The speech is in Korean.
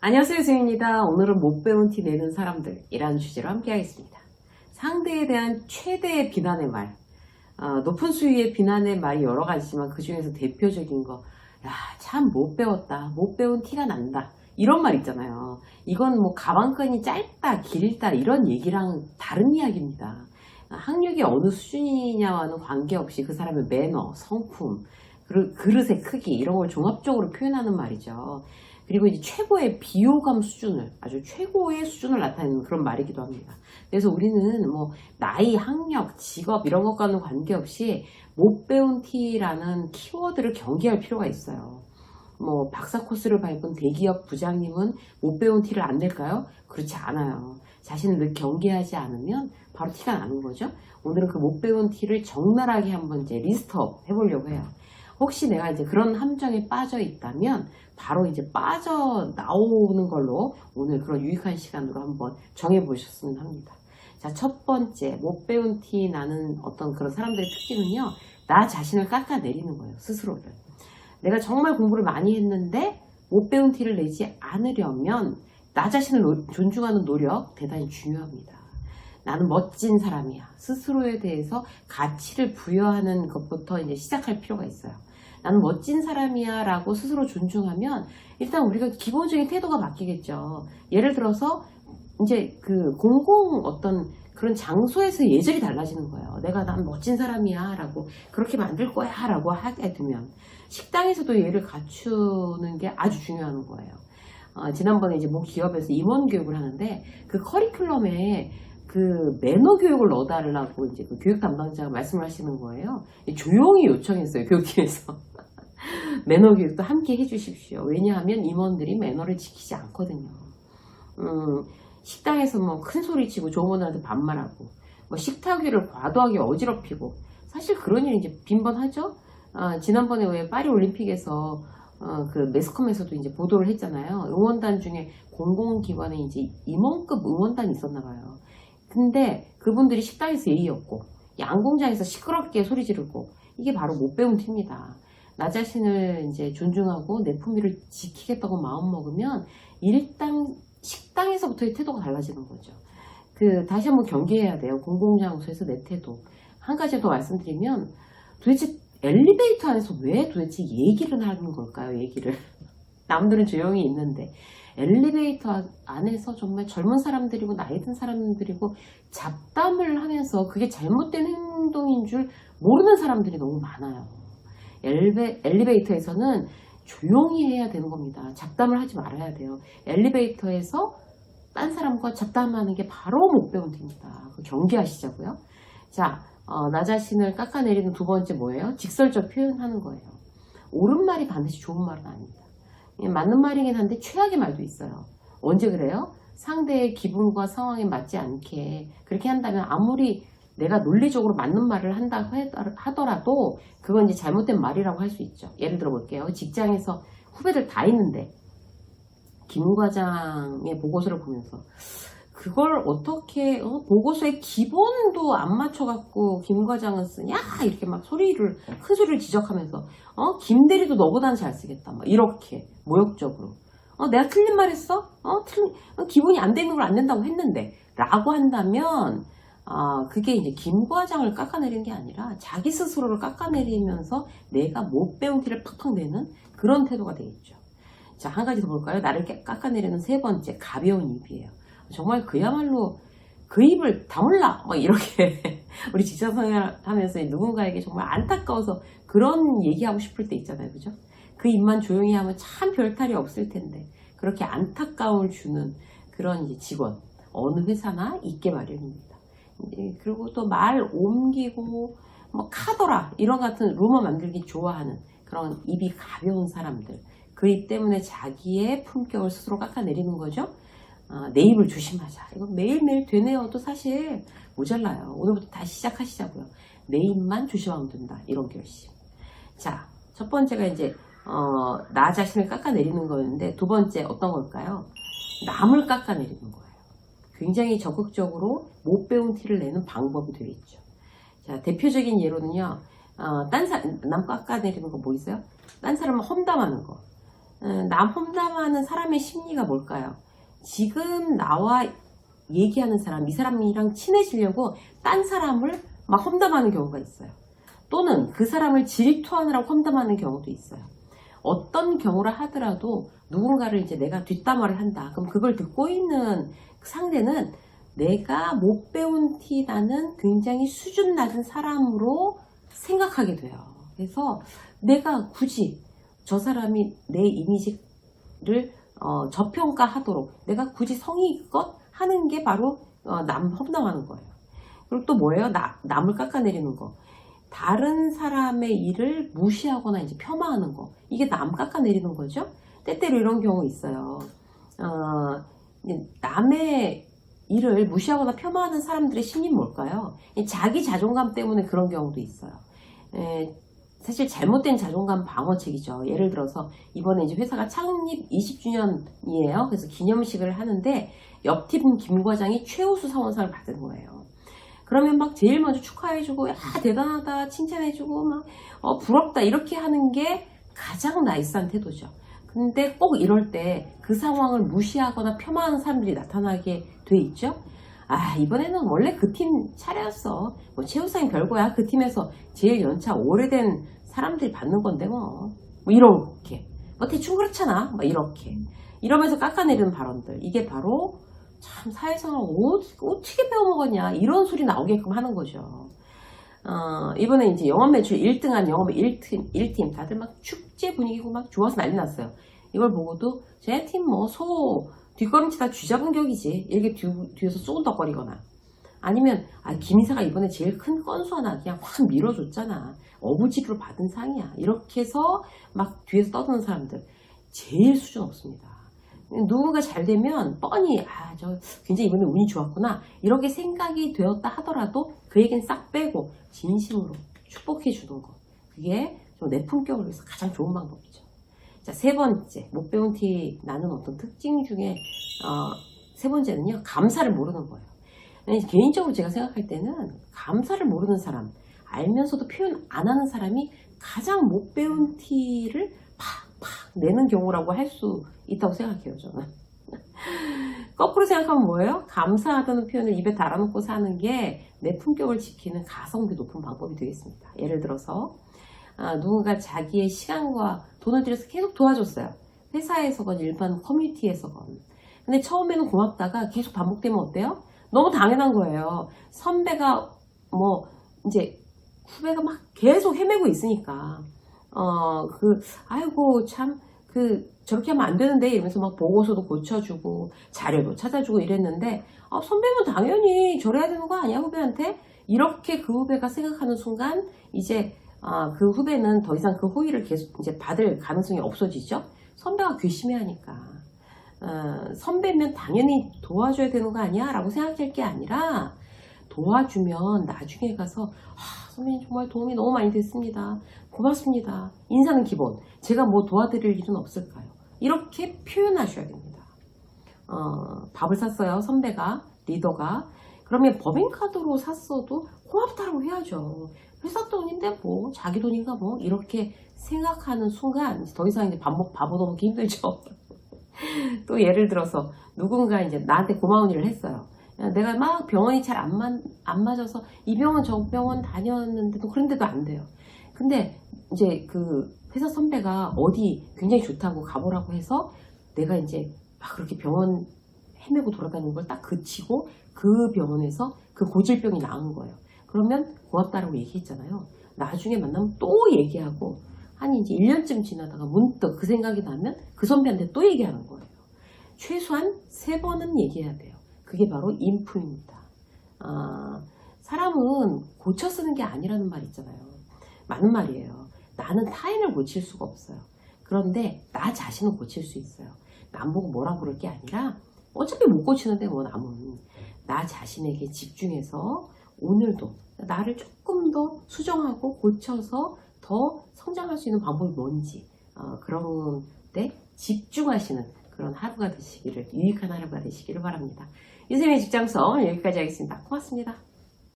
안녕하세요, 수입니다. 오늘은 못 배운 티 내는 사람들이라는 주제로 함께 하겠습니다. 상대에 대한 최대의 비난의 말, 높은 수위의 비난의 말이 여러 가지지만 그 중에서 대표적인 거, 야, 참 못 배웠다, 못 배운 티가 난다, 이런 말 있잖아요. 이건 뭐 가방끈이 짧다, 길다 이런 얘기랑 다른 이야기입니다. 학력이 어느 수준이냐와는 관계없이 그 사람의 매너, 성품, 그릇의 크기 이런 걸 종합적으로 표현하는 말이죠. 그리고 이제 최고의 비호감 수준을, 아주 최고의 수준을 나타내는 그런 말이기도 합니다. 그래서 우리는 뭐 나이, 학력, 직업 이런 것과는 관계없이 못 배운 티라는 키워드를 경계할 필요가 있어요. 뭐 박사 코스를 밟은 대기업 부장님은 못 배운 티를 안 낼까요? 그렇지 않아요. 자신을 늘 경계하지 않으면 바로 티가 나는 거죠. 오늘은 그 못 배운 티를 적나라하게 한번 이제 리스트업 해보려고 해요. 혹시 내가 이제 그런 함정에 빠져 있다면 바로 이제 빠져 나오는 걸로 오늘 그런 유익한 시간으로 한번 정해 보셨으면 합니다. 자, 첫 번째 못 배운 티 나는 어떤 그런 사람들의 특징은요, 나 자신을 깎아내리는 거예요. 스스로를. 내가 정말 공부를 많이 했는데 못 배운 티를 내지 않으려면 나 자신을 존중하는 노력 대단히 중요합니다. 나는 멋진 사람이야. 스스로에 대해서 가치를 부여하는 것부터 이제 시작할 필요가 있어요. 나는 멋진 사람이야 라고 스스로 존중하면 일단 우리가 기본적인 태도가 바뀌겠죠. 예를 들어서 이제 그 공공 어떤 그런 장소에서 예절이 달라지는 거예요. 난 멋진 사람이야 라고 그렇게 만들 거야 라고 하게 되면 식당에서도 예를 갖추는 게 아주 중요한 거예요. 지난번에 이제 모 기업에서 임원 교육을 하는데 그 커리큘럼에 그 매너 교육을 넣어달라고 이제 그 교육 담당자가 말씀을 하시는 거예요. 조용히 요청했어요, 교육팀에서. 매너 교육도 함께 해주십시오. 왜냐하면 임원들이 매너를 지키지 않거든요. 식당에서 뭐 큰 소리 치고 조원들한테 반말하고, 뭐 식탁 위를 과도하게 어지럽히고, 사실 그런 일이 이제 빈번하죠. 지난번에 왜 파리 올림픽에서 그 매스컴에서도 이제 보도를 했잖아요. 응원단 중에 공공기관에 이제 임원급 응원단이 있었나 봐요. 근데 그분들이 식당에서 예의 없고 양궁장에서 시끄럽게 소리 지르고, 이게 바로 못 배운 티입니다. 나 자신을 이제 존중하고 내 품위를 지키겠다고 마음 먹으면 일단 식당에서부터의 태도가 달라지는 거죠. 다시 한번 경계해야 돼요. 공공장소에서 내 태도. 한 가지 더 말씀드리면, 도대체 엘리베이터 안에서 왜 도대체 얘기를 하는 걸까요? 얘기를. 남들은 조용히 있는데 엘리베이터 안에서 정말 젊은 사람들이고 나이 든 사람들이고 잡담을 하면서 그게 잘못된 행동인 줄 모르는 사람들이 너무 많아요. 엘리베이터에서는 조용히 해야 되는 겁니다. 잡담을 하지 말아야 돼요. 엘리베이터에서 딴 사람과 잡담하는 게 바로 못 배운 팀입니다. 경계하시자고요. 자, 나 자신을 깎아내리는 두 번째 뭐예요? 직설적 표현하는 거예요. 옳은 말이 반드시 좋은 말은 아닙니다. 맞는 말이긴 한데 최악의 말도 있어요. 언제 그래요? 상대의 기분과 상황에 맞지 않게 그렇게 한다면 아무리 내가 논리적으로 맞는 말을 한다고 하더라도 그건 이제 잘못된 말이라고 할 수 있죠. 예를 들어 볼게요. 직장에서 후배들 다 있는데 김 과장의 보고서를 보면서 그걸 어떻게 보고서의 기본도 안 맞춰갖고 김 과장은 쓰냐 이렇게 막 큰 소리를 지적하면서 김 대리도 너보다는 잘 쓰겠다 막 이렇게 모욕적으로 내가 틀린 말 했어? 기본이 안 되는 걸 안 된다고 했는데 라고 한다면 그게 이제 김 과장을 깎아내리는 게 아니라 자기 스스로를 깎아내리면서 내가 못 배운 티를 팍팍 내는 그런 태도가 되겠죠. 자, 한 가지 더 볼까요? 나를 깎아내리는 세 번째, 가벼운 입이에요. 정말 그야말로 그 입을 다물라 막 이렇게 우리 직장생활 하면서 누군가에게 정말 안타까워서 그런 얘기하고 싶을 때 있잖아요, 그죠? 그 입만 조용히 하면 참 별탈이 없을 텐데 그렇게 안타까움을 주는 그런 이제 직원 어느 회사나 있게 마련입니다. 그리고 또 말 옮기고 뭐 카더라 이런 같은 루머 만들기 좋아하는 그런 입이 가벼운 사람들, 그 입 때문에 자기의 품격을 스스로 깎아내리는 거죠. 내 입을 조심하자. 이거 매일매일 되뇌어도 사실 모자라요. 오늘부터 다시 시작하시자고요. 내 입만 조심하면 된다. 이런 결심. 자, 첫 번째가 이제 나 자신을 깎아내리는 거였는데 두 번째 어떤 걸까요? 남을 깎아내리는 거예요. 굉장히 적극적으로 못 배운 티를 내는 방법이 되겠죠. 자, 대표적인 예로는요. 남 깎아내리는 거 뭐 있어요? 딴 사람을 험담하는 거. 남 험담하는 사람의 심리가 뭘까요? 지금 나와 얘기하는 사람, 이 사람이랑 친해지려고 딴 사람을 막 험담하는 경우가 있어요. 또는 그 사람을 질투하느라고 험담하는 경우도 있어요. 어떤 경우라 하더라도 누군가를 이제 내가 뒷담화를 한다. 그럼 그걸 듣고 있는 상대는 내가 못 배운 티 나는 굉장히 수준 낮은 사람으로 생각하게 돼요. 그래서 내가 굳이 저 사람이 내 이미지를 저평가하도록 내가 굳이 성의껏 하는 게 바로 남 험담하는 거예요. 그리고 또 뭐예요? 남을 깎아내리는 거. 다른 사람의 일을 무시하거나 이제 폄하하는 거. 이게 남 깎아내리는 거죠. 때때로 이런 경우 있어요. 남의 일을 무시하거나 폄하하는 사람들의 심리는 뭘까요? 자기 자존감 때문에 그런 경우도 있어요. 사실 잘못된 자존감 방어책이죠. 예를 들어서 이번에 이제 회사가 창립 20주년이에요. 그래서 기념식을 하는데 옆팀 김 과장이 최우수 사원상을 받은 거예요. 그러면 막 제일 먼저 축하해주고 야 대단하다 칭찬해주고 막 부럽다 이렇게 하는 게 가장 나이스한 태도죠. 근데 꼭 이럴 때 그 상황을 무시하거나 폄하하는 사람들이 나타나게 돼 있죠. 이번에는 원래 그 팀 차례였어. 뭐 최우상이 별거야. 그 팀에서 제일 연차 오래된 사람들이 받는 건데 뭐 이렇게 대충 그렇잖아. 막 이렇게 이러면서 깎아내리는 발언들. 이게 바로 참 사회생활 어떻게 배워먹었냐 이런 소리 나오게끔 하는 거죠. 이번에 이제 영업 매출 1등한 영업 1팀 다들 막 축제 분위기고 막 좋아서 난리 났어요. 이걸 보고도 제 팀 뭐 소 뒷걸음치다 쥐잡은 격이지 이렇게 뒤에서 쏘근덕거리거나 아니면 김이사가 이번에 제일 큰 건수 하나 그냥 확 밀어줬잖아. 어부지리로 받은 상이야. 이렇게 해서 막 뒤에서 떠드는 사람들 제일 수준 없습니다. 누군가 잘 되면 뻔히 저 굉장히 이번에 운이 좋았구나 이렇게 생각이 되었다 하더라도 그 얘기는 싹 빼고 진심으로 축복해 주는 거 그게 내 품격을 위해서 가장 좋은 방법이죠. 자, 세 번째 못 배운 티 나는 어떤 특징 중에 세 번째는요 감사를 모르는 거예요. 개인적으로 제가 생각할 때는 감사를 모르는 사람 알면서도 표현 안 하는 사람이 가장 못 배운 티를 팍팍 내는 경우라고 할 수 있다고 생각해요. 저는 거꾸로 생각하면 뭐예요? 감사하다는 표현을 입에 달아놓고 사는 게 내 품격을 지키는 가성비 높은 방법이 되겠습니다. 예를 들어서 누군가 자기의 시간과 돈을 들여서 계속 도와줬어요. 회사에서건 일반 커뮤니티에서건. 근데 처음에는 고맙다가 계속 반복되면 어때요? 너무 당연한 거예요. 선배가 뭐 이제 후배가 막 계속 헤매고 있으니까 아이고 참 저렇게 하면 안 되는데 이러면서 막 보고서도 고쳐주고 자료도 찾아주고 이랬는데 선배면 당연히 저래야 되는 거 아니야 후배한테? 이렇게 그 후배가 생각하는 순간 이제 그 후배는 더 이상 그 호의를 계속 이제 받을 가능성이 없어지죠. 선배가 괘씸해하니까 선배면 당연히 도와줘야 되는 거 아니야? 라고 생각할 게 아니라 도와주면 나중에 가서 선배님 정말 도움이 너무 많이 됐습니다. 고맙습니다. 인사는 기본. 제가 뭐 도와드릴 일은 없을까요? 이렇게 표현하셔야 됩니다. 밥을 샀어요. 선배가, 리더가. 그러면 법인카드로 샀어도 고맙다라고 해야죠. 회사 돈인데 뭐 자기 돈인가 뭐 이렇게 생각하는 순간 더 이상 이제 밥 얻어먹기 힘들죠. 또 예를 들어서 누군가 이제 나한테 고마운 일을 했어요. 내가 막 병원이 잘 안 맞아서 이 병원 저 병원 다녔는데도 그런데도 안 돼요. 근데 이제 그 회사 선배가 어디 굉장히 좋다고 가보라고 해서 내가 이제 막 그렇게 병원 헤매고 돌아다니는 걸 딱 그치고 그 병원에서 그 고질병이 나은 거예요. 그러면 고맙다라고 얘기했잖아요. 나중에 만나면 또 얘기하고 한 이제 1년쯤 지나다가 문득 그 생각이 나면 그 선배한테 또 얘기하는 거예요. 최소한 3번은 얘기해야 돼요. 그게 바로 인프입니다. 사람은 고쳐 쓰는 게 아니라는 말 있잖아요. 맞는 말이에요. 나는 타인을 고칠 수가 없어요. 그런데 나 자신은 고칠 수 있어요. 남 보고 뭐라 그럴 게 아니라 어차피 못 고치는데 뭐 남은 나 자신에게 집중해서 오늘도 나를 조금 더 수정하고 고쳐서 더 성장할 수 있는 방법이 뭔지 그런 데 집중하시는 그런 하루가 되시기를 유익한 하루가 되시기를 바랍니다. 유쌤의 직장성 여기까지 하겠습니다. 고맙습니다.